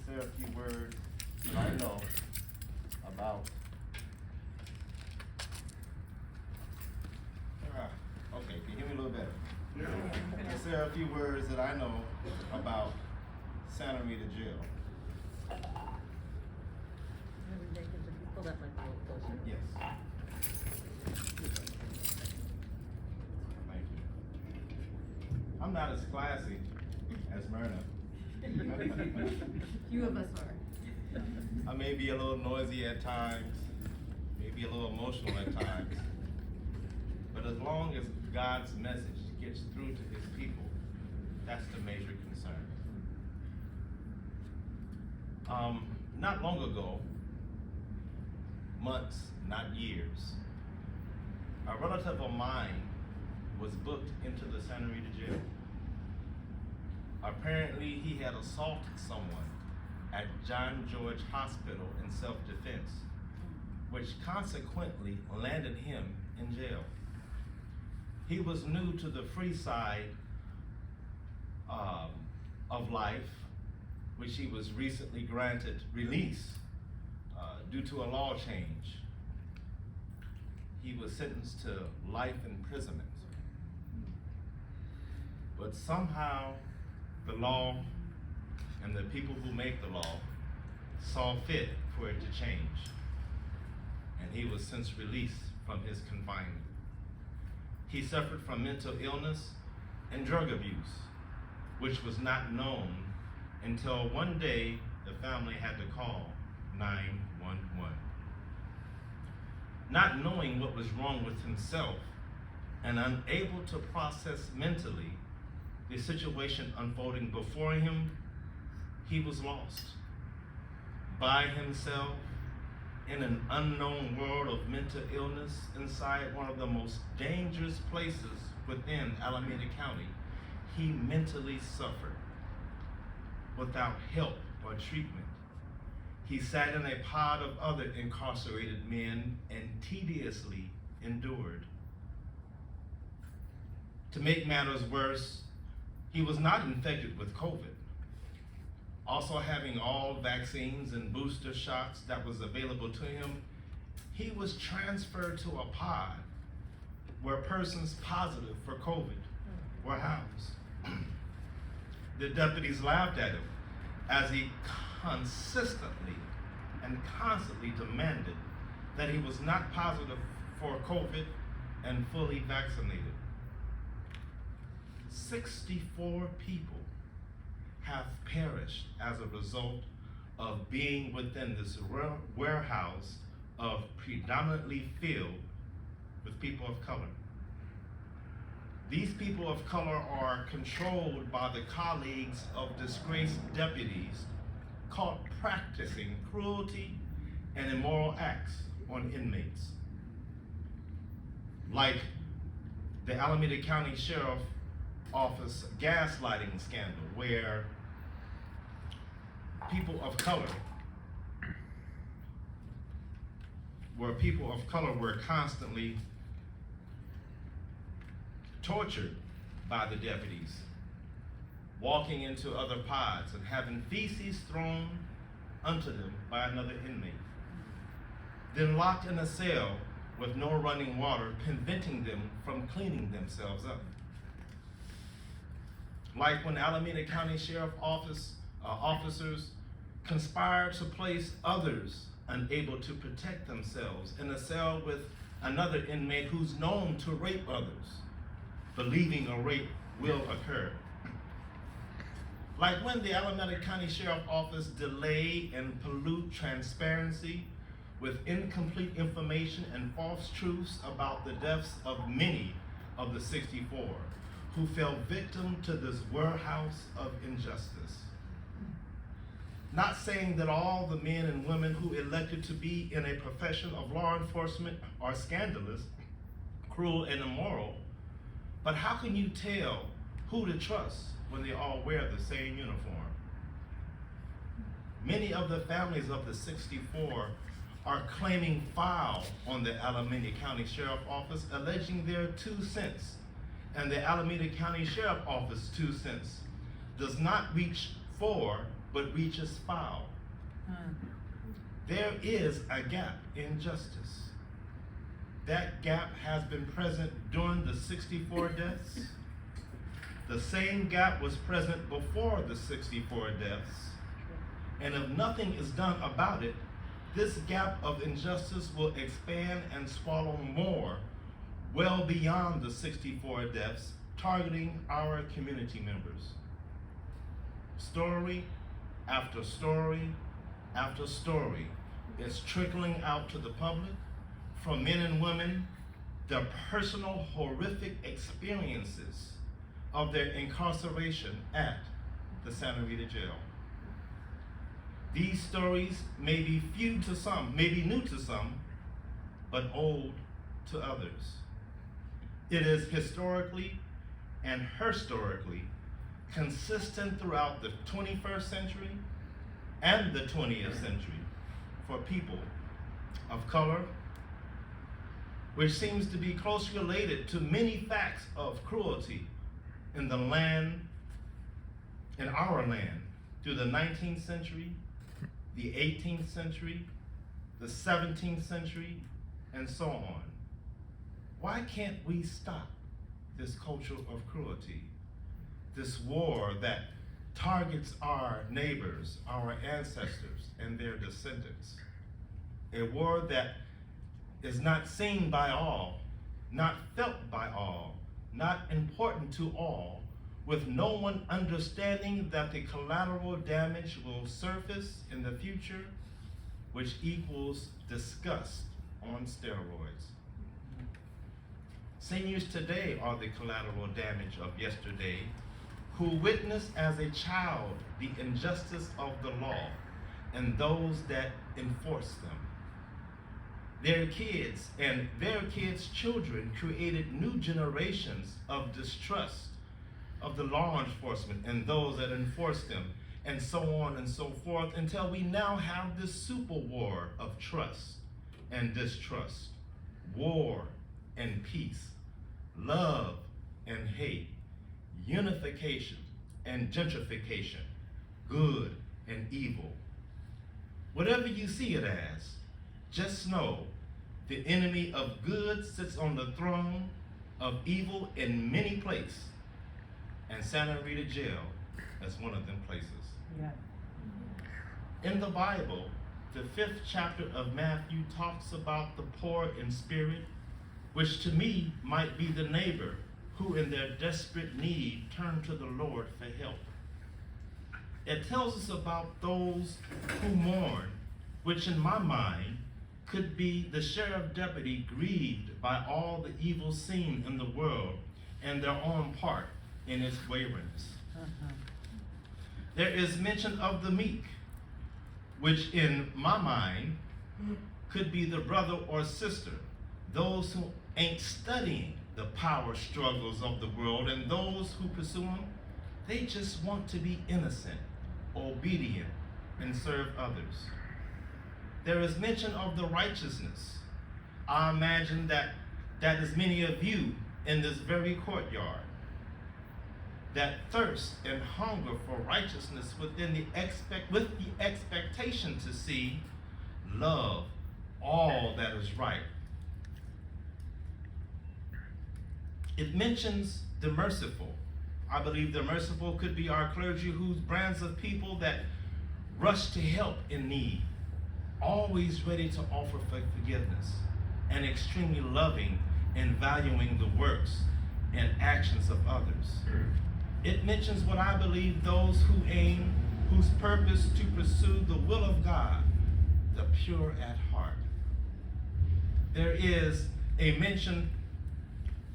say a few words that I know about. Okay, can you hear me a little better? Yeah. Say a few words that I know about Santa Rita Jail. Reverend Jenkins, if you pull that mic a little closer. Yes. Thank you. I'm not as classy as Myrna. Few of us are. I may be a little noisy at times, maybe a little emotional at times, but as long as God's message gets through to his people, that's the major concern. Not long ago, months, not years, a relative of mine was booked into the Santa Rita Jail. Apparently, he had assaulted someone at John George Hospital in self-defense, which consequently landed him in jail. He was new to the free side of life, which he was recently granted release due to a law change. He was sentenced to life imprisonment. But somehow the law and the people who make the law saw fit for it to change. And he was since released from his confinement. He suffered from mental illness and drug abuse, which was not known until one day the family had to call 911. Not knowing what was wrong with himself and unable to process mentally the situation unfolding before him, he was lost by himself in an unknown world of mental illness inside one of the most dangerous places within Alameda County. He mentally suffered without help or treatment. He sat in a pod of other incarcerated men and tediously endured. To make matters worse, he was not infected with COVID. Also having all vaccines and booster shots that was available to him, he was transferred to a pod where persons positive for COVID were housed. The deputies laughed at him as he consistently and constantly demanded that he was not positive for COVID and fully vaccinated. 64 people have perished as a result of being within this warehouse of predominantly filled with people of color. These people of color are controlled by the colleagues of disgraced deputies caught practicing cruelty and immoral acts on inmates. Like the Alameda County Sheriff Office gaslighting scandal, where people of color were constantly tortured by the deputies, walking into other pods and having feces thrown unto them by another inmate, then locked in a cell with no running water, preventing them from cleaning themselves up. Like when Alameda County Sheriff officers conspired to place others unable to protect themselves in a cell with another inmate who's known to rape others, believing a rape will occur. Like when the Alameda County Sheriff Office delay and pollute transparency with incomplete information and false truths about the deaths of many of the 64 who fell victim to this warehouse of injustice. Not saying that all the men and women who elected to be in a profession of law enforcement are scandalous, cruel, and immoral, but how can you tell who to trust when they all wear the same uniform? Many of the families of the 64 are claiming foul on the Alameda County Sheriff Office, alleging their 2 cents, and the Alameda County Sheriff Office 2 cents does not reach for but reaches foul. There is a gap in justice. That gap has been present during the 64 deaths. The same gap was present before the 64 deaths. And if nothing is done about it, this gap of injustice will expand and swallow more, well beyond the 64 deaths, targeting our community members. Story after story after story is trickling out to the public from men and women, the personal horrific experiences of their incarceration at the Santa Rita Jail. These stories may be few to some, may be new to some, but old to others. It is historically and historically consistent throughout the 21st century and the 20th century for people of color, which seems to be closely related to many facts of cruelty in the land, in our land, through the 19th century, the 18th century, the 17th century, and so on. Why can't we stop this culture of cruelty, this war that targets our neighbors, our ancestors, and their descendants? A war that is not seen by all, not felt by all, not important to all, with no one understanding that the collateral damage will surface in the future, which equals disgust on steroids. Seniors today are the collateral damage of yesterday, who witnessed as a child the injustice of the law and those that enforce them. Their kids and their kids' children created new generations of distrust of the law enforcement and those that enforce them, and so on and so forth, until we now have this super war of trust and distrust, war and peace, love and hate, unification and gentrification, good and evil. Whatever you see it as, just know the enemy of good sits on the throne of evil in many places, and Santa Rita Jail is one of them places. Yeah. In the Bible, the 5th chapter of Matthew talks about the poor in spirit, which to me might be the neighbor who in their desperate need turn to the Lord for help. It tells us about those who mourn, which in my mind could be the sheriff deputy grieved by all the evil seen in the world and their own part in its waywardness. There is mention of the meek, which in my mind could be the brother or sister, those who ain't studying the power struggles of the world, and those who pursue them, they just want to be innocent, obedient, and serve others. There is mention of the righteousness. I imagine that is many of you in this very courtyard that thirst and hunger for righteousness with the expectation to see, love all that is right. It mentions the merciful. I believe the merciful could be our clergy, whose brands of people that rush to help in need, always ready to offer forgiveness, and extremely loving and valuing the works and actions of others. It mentions what I believe those who aim, whose purpose to pursue the will of God, the pure at heart. There is a mention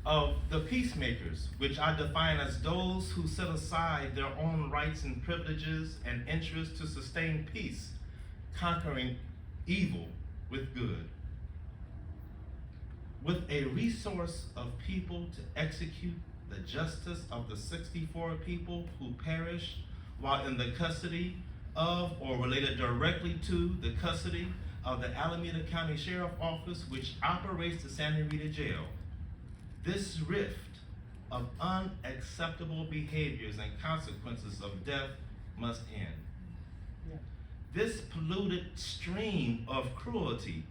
of the peacemakers, which I define as those who set aside their own rights and privileges and interests to sustain peace, conquering evil with good. With a resource of people to execute the justice of the 64 people who perished while in the custody of or related directly to the custody of the Alameda County Sheriff Office, which operates the Santa Rita Jail. This rift of unacceptable behaviors and consequences of death must end. This polluted stream of cruelty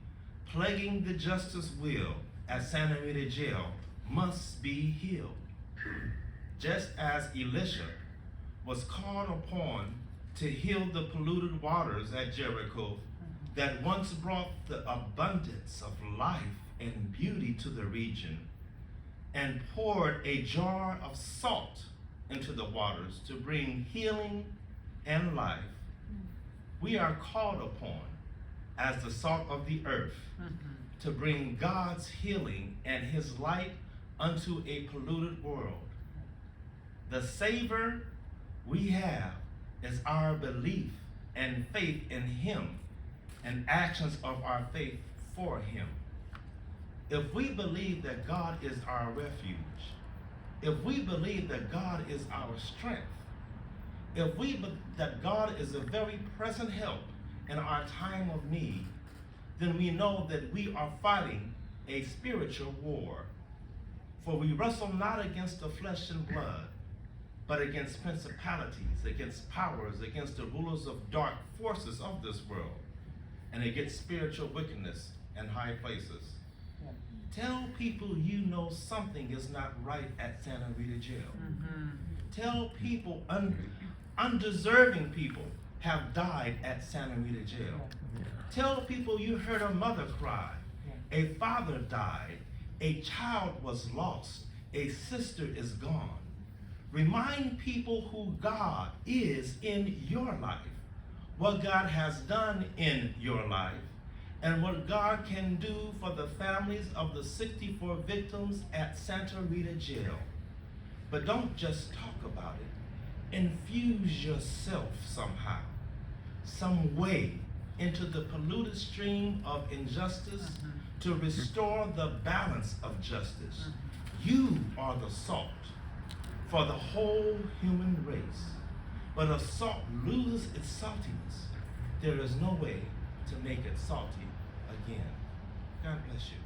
plaguing the justice wheel at Santa Rita Jail must be healed. Just as Elisha was called upon to heal the polluted waters at Jericho that once brought the abundance of life and beauty to the region, and poured a jar of salt into the waters to bring healing and life, we are called upon as the salt of the earth to bring God's healing and his light unto a polluted world. The savor we have is our belief and faith in him and actions of our faith for him. If we believe that God is our refuge, if we believe that God is our strength, if we believe that God is a very present help in our time of need, then we know that we are fighting a spiritual war. For we wrestle not against the flesh and blood, but against principalities, against powers, against the rulers of dark forces of this world, and against spiritual wickedness in high places. Tell people you know something is not right at Santa Rita Jail. Tell people, undeserving people have died at Santa Rita Jail. Tell people you heard a mother cry, a father died, a child was lost, a sister is gone. Remind people who God is in your life, what God has done in your life, and what God can do for the families of the 64 victims at Santa Rita Jail. But don't just talk about it. Infuse yourself somehow, some way, into the polluted stream of injustice to restore the balance of justice. You are the salt for the whole human race. But if salt loses its saltiness, there is no way to make it salty again. God bless you.